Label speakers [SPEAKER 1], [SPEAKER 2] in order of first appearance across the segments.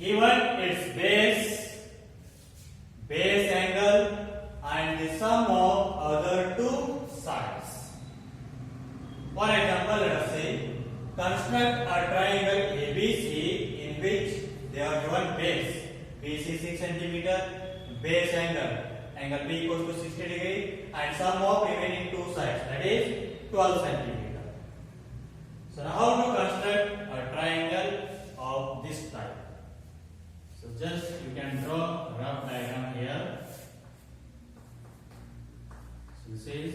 [SPEAKER 1] given its base angle and the sum of other two sides. For example, let us say construct a triangle ABC in which they are given base BC 6 cm, base angle B equals to 60 degree, and sum of remaining two sides, that is 12 cm. So now how to construct a triangle of this type? So just you can draw a rough diagram here. So this is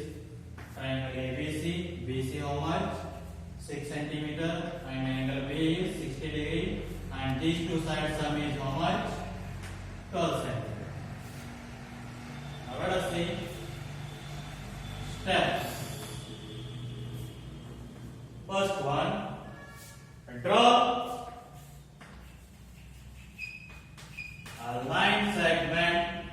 [SPEAKER 1] triangle ABC. BC how much? 6 cm, and angle B is 60 degree, and these two sides sum is how much? 12 cm. Now let us see steps. First one, draw a line segment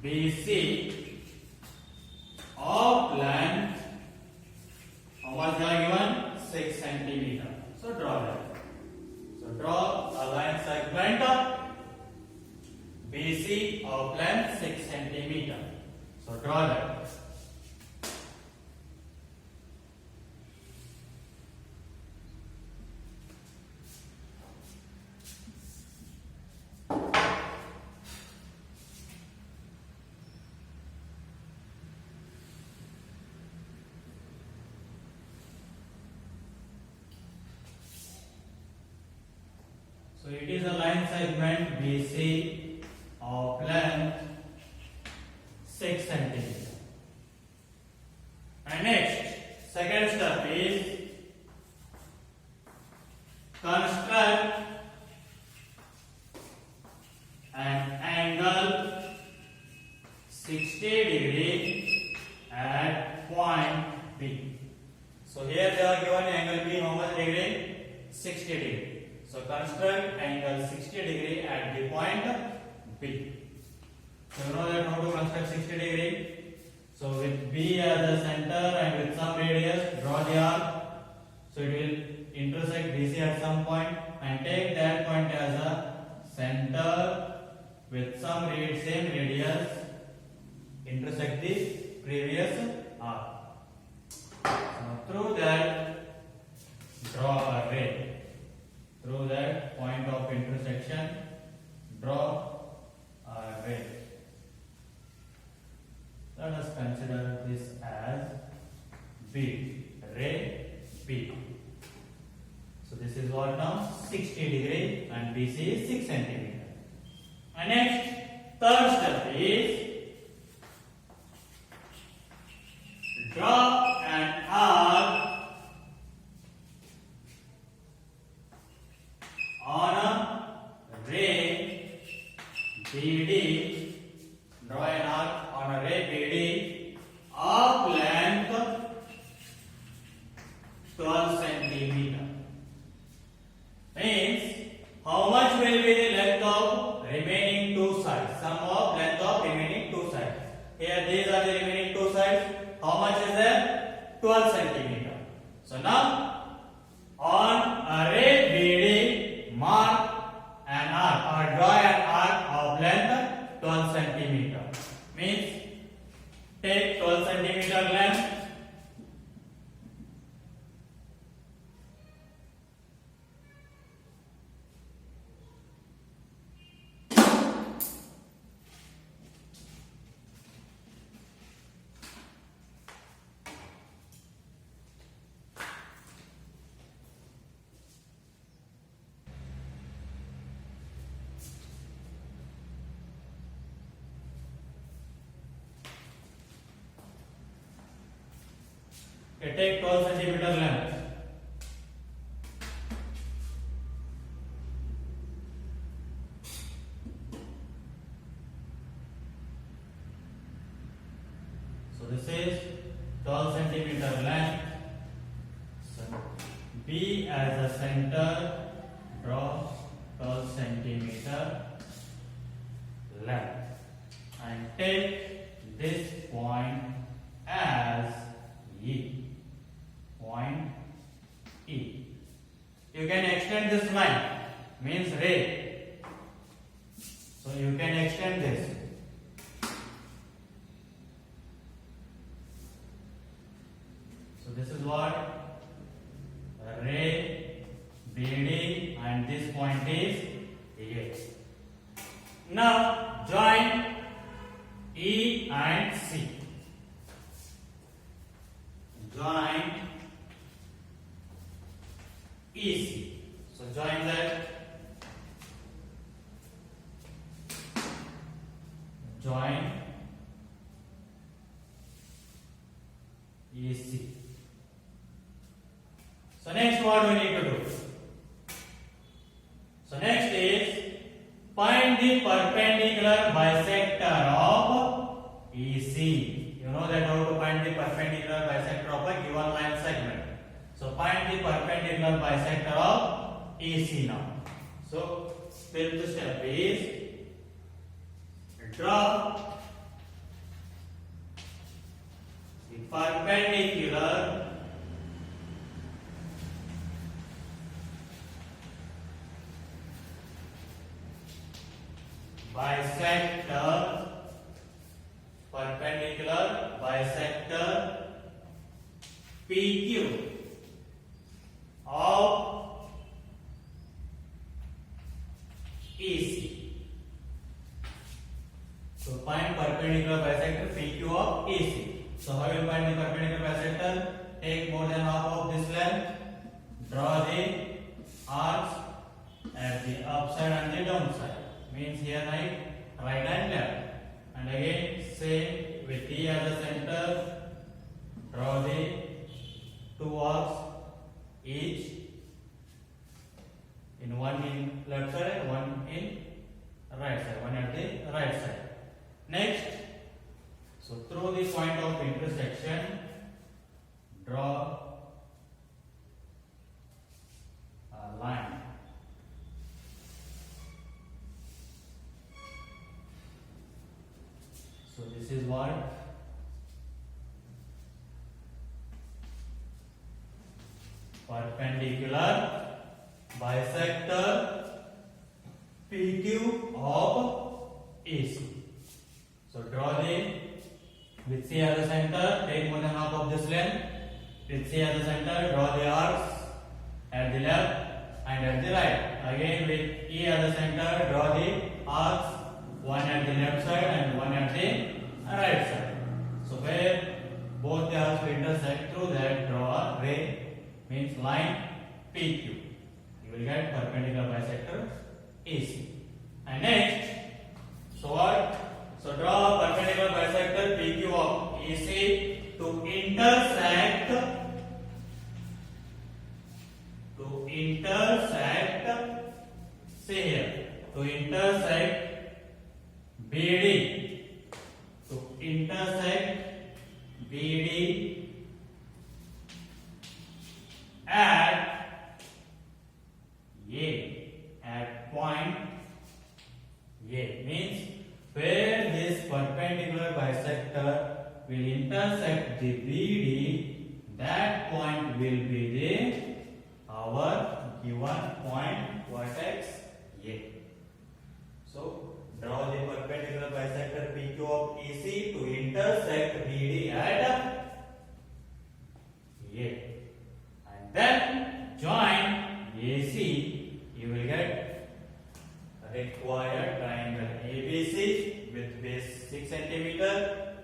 [SPEAKER 1] BC of length, how much they are given? 6 cm. So draw that. So draw a line segment BC of length 6 cm. So draw that. So it is a line segment BC of length 6 cm. And next, second step is construct an angle 60 degree at point B. So here they are given angle B how much degree? 60 degree. So construct angle 60 degree at the point B. So you know that how to construct 60 degree. So with B as the center and with some radius, draw the arc. So it will intersect BC at some point, and take that point as a center with some same radius, intersect the previous arc. Now through that, draw a ray. Through that point of intersection, draw a ray. Let us consider this as B, ray B. So this is what now? 60 degree, and BC is 6 cm. And next, third step is draw an arc on a ray BD. Draw an arc on a ray BD of length 12 cm. Means how much will be the length of remaining two sides? Sum of length of remaining two sides. Here these are the remaining two sides. How much is there? 12 cm. So now on a ray BD, mark an arc or draw an arc of length 12 cm. Means take 12 cm length. Okay, take 12 cm length. So this is 12 cm length. So B as a center, draw 12 cm length, and take this point as E. Point E. you can extend this line, means ray. So you can extend this. So this is what ray, BD, and this point is A. Now join E and C. Join EC. So join that. Join EC. So next what we need to do? So next is find the perpendicular bisector of EC. You know that how to find the perpendicular bisector of a given line segment. So find the perpendicular bisector of EC now. So fifth step is draw the perpendicular bisector PQ of EC. So find perpendicular bisector PQ of EC. So how you will find the perpendicular bisector? Take more than half of this length, draw the arcs at the upside and the downside. Means here right and left. And again same with D as the center, draw the two arcs each, in one in left side and one in right side, one at the right side. Next, so through the point of intersection, draw a line. So this is what perpendicular bisector PQ of EC. So draw the, with C as the center, take more than half of this length. With C as the center, draw the arcs at the left and at the right. Again with E as the center, draw the arcs, one at the left side and one at the right side. So where both the arcs intersect, through that draw a ray, means line PQ. You will get perpendicular bisector AC. And next, so what? So draw a perpendicular bisector PQ of EC to intersect see here, to intersect BD, to intersect BD at A, at point A, means where this perpendicular bisector will intersect the BD, that point will be our given point vertex A. So draw the perpendicular bisector PQ of EC to intersect BD at A. And then join AC, you will get required triangle ABC with base 6 cm,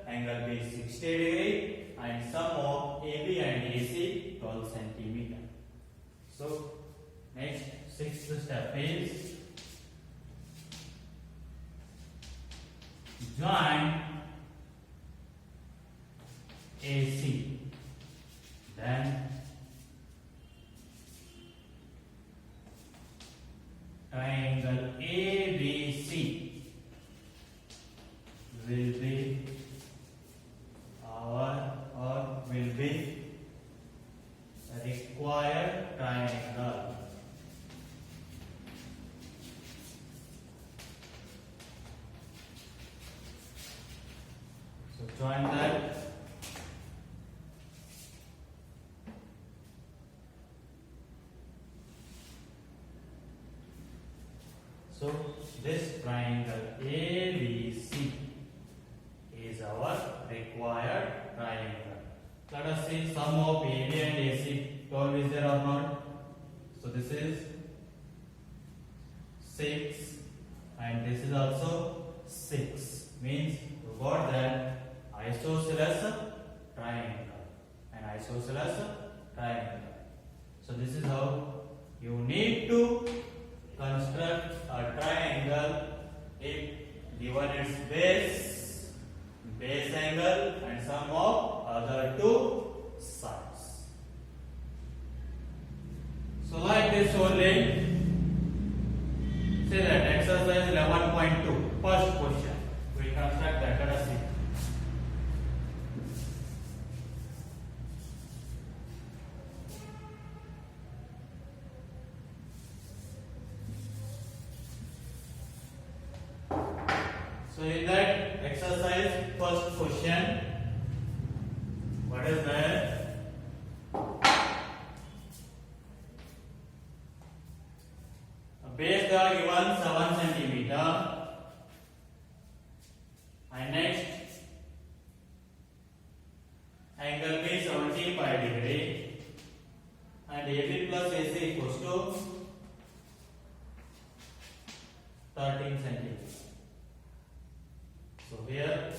[SPEAKER 1] angle B 60 degree, and sum of AB and AC 12 cm. So next sixth step is join AC, then triangle ABC will be will be required triangle. So join that. So this triangle ABC is our required triangle. Let us see sum of AB and AC. 12 is there or not? So this is 6 and this is also 6. Means you got that isosceles triangle and isosceles triangle. So this is how you need to construct a triangle if given its base angle and sum of other two sides. So like this only. Say that exercise 11.2, first question. We construct that. Let us see. So in that exercise, first question, what is that? Base they are given 7 centimeter and next angle B 75 degree and AB plus AC equals to 13 centimeter. So here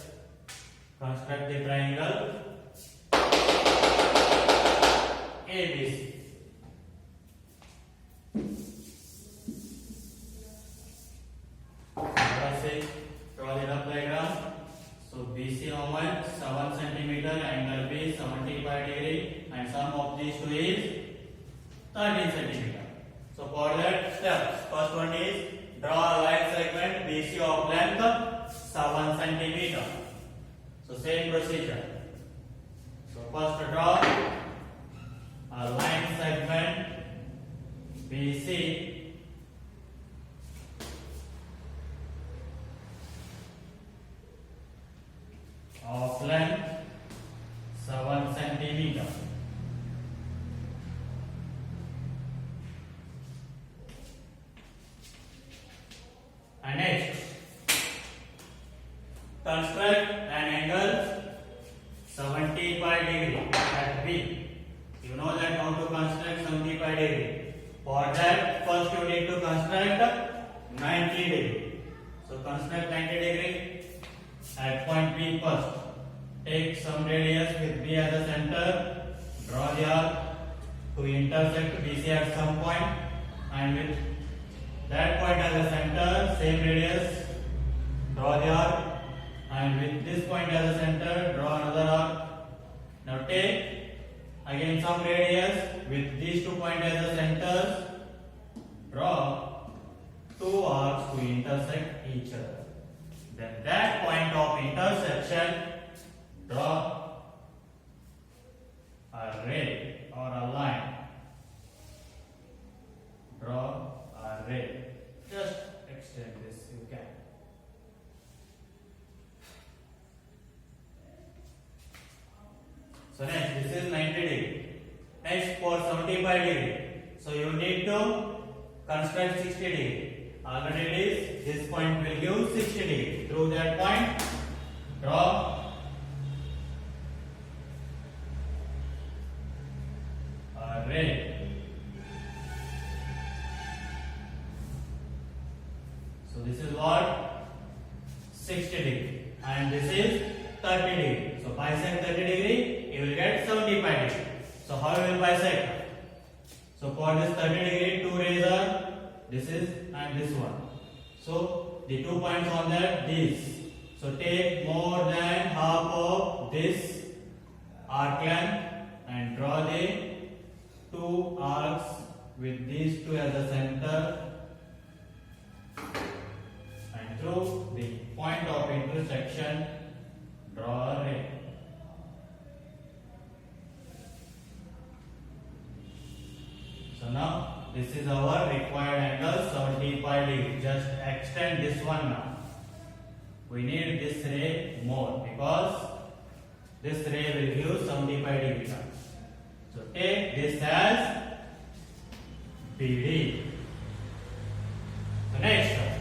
[SPEAKER 1] construct the triangle ABC. Draw the rough diagram. So BC moment 7 centimeter, angle B 75 degree, and sum of these two is 13 centimeter. So for that steps, first one is draw a line segment BC of length 7 centimeter. So same procedure. So first draw a line segment BC of length 7 centimeter. And next, construct an angle 75 degree at B. You know that how to construct 75 degree. For that, first you need to construct 90 degree. So construct 90 degree at point B first. Take some radius with B as a center. Draw the arc to intersect BC at some point, and with that point as a center, same radius, draw the arc, and with this point as a center, draw another arc. Now take again some radius with these 2 points as the centers, draw 2 arcs to intersect each other. Then that point of intersection, draw a ray or a line. Draw a ray. Just extend this, you can. So next, this is 90 degree. Next, for 75 degree. So you need to construct 60 degree. Already it is, this point will give 60 degree. Through that point, draw a ray. So this is what? 60 degree. And this is 30 degree. So bisect 30 degree, you will get 75 degree. So how you will bisect? So for this 30 degree, 2 rays are this is and this one. So the 2 points on that, these. So take more than half of this arc length and draw the 2 arcs with these 2 as the center, and through the point of intersection, draw a ray. So now this is our required angle 75 degree. Just extend this one now. We need this ray more because this ray will give 75 degree. So take this as BD. So next.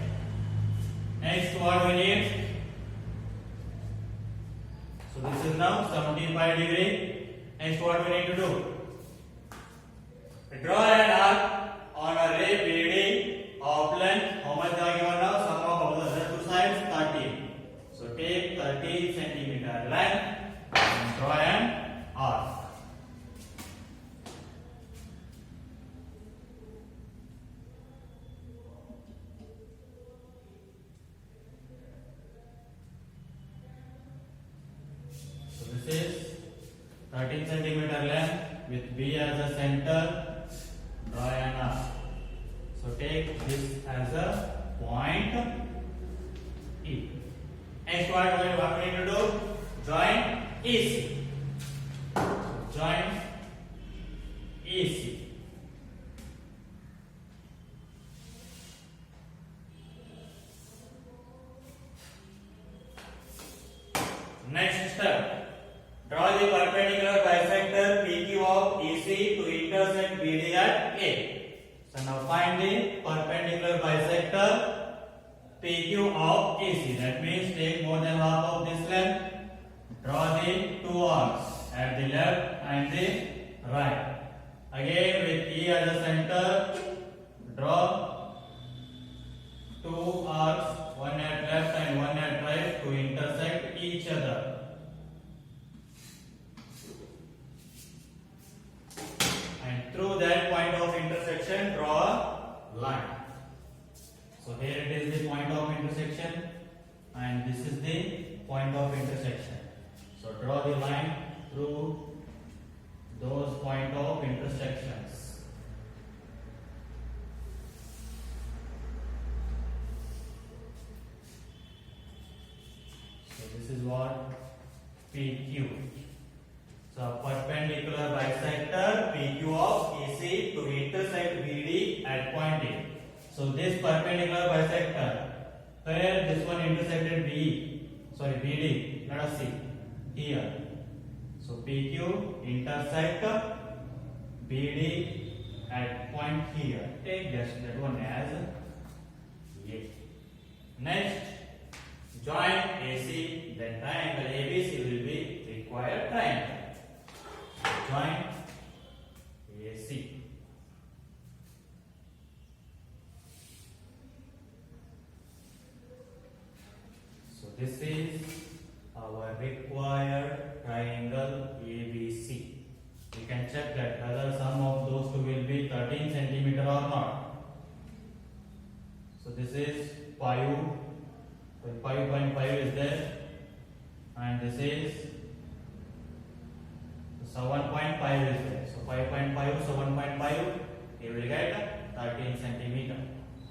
[SPEAKER 1] what we need to do? Join EC. Join EC. Next step. Draw the perpendicular bisector PQ of EC to intersect BD at A. So now find the perpendicular bisector PQ of EC. That means take more than half of this length. Draw the two arcs at the left and the right. Again with E as the center, draw two arcs, one at left and one at right, to intersect each other. And through that point of intersection, draw a line. So here it is the point of intersection, and this is the point of intersection. So draw the line through those point of intersections. So this is what PQ. So perpendicular bisector PQ of EC to intersect BD at point A. So this perpendicular bisector, where this one intersected BD, let us see here. So PQ intersect BD at point here. Take just that one as A. Next, join AC, then triangle ABC will be required triangle. Join AC. So this is our required triangle ABC. You can check that whether sum of those two will be 13 centimeter or not. So this is 5.5 is there, and this is 7.5 is there. So 5.5, 7.5, you will get 13 centimeter.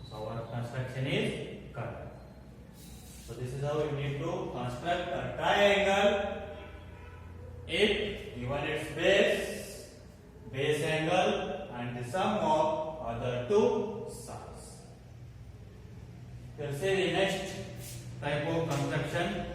[SPEAKER 1] So our construction is correct. So this is how you need to construct a triangle if given its base angle and the sum of other two sides. We'll see the next type of construction.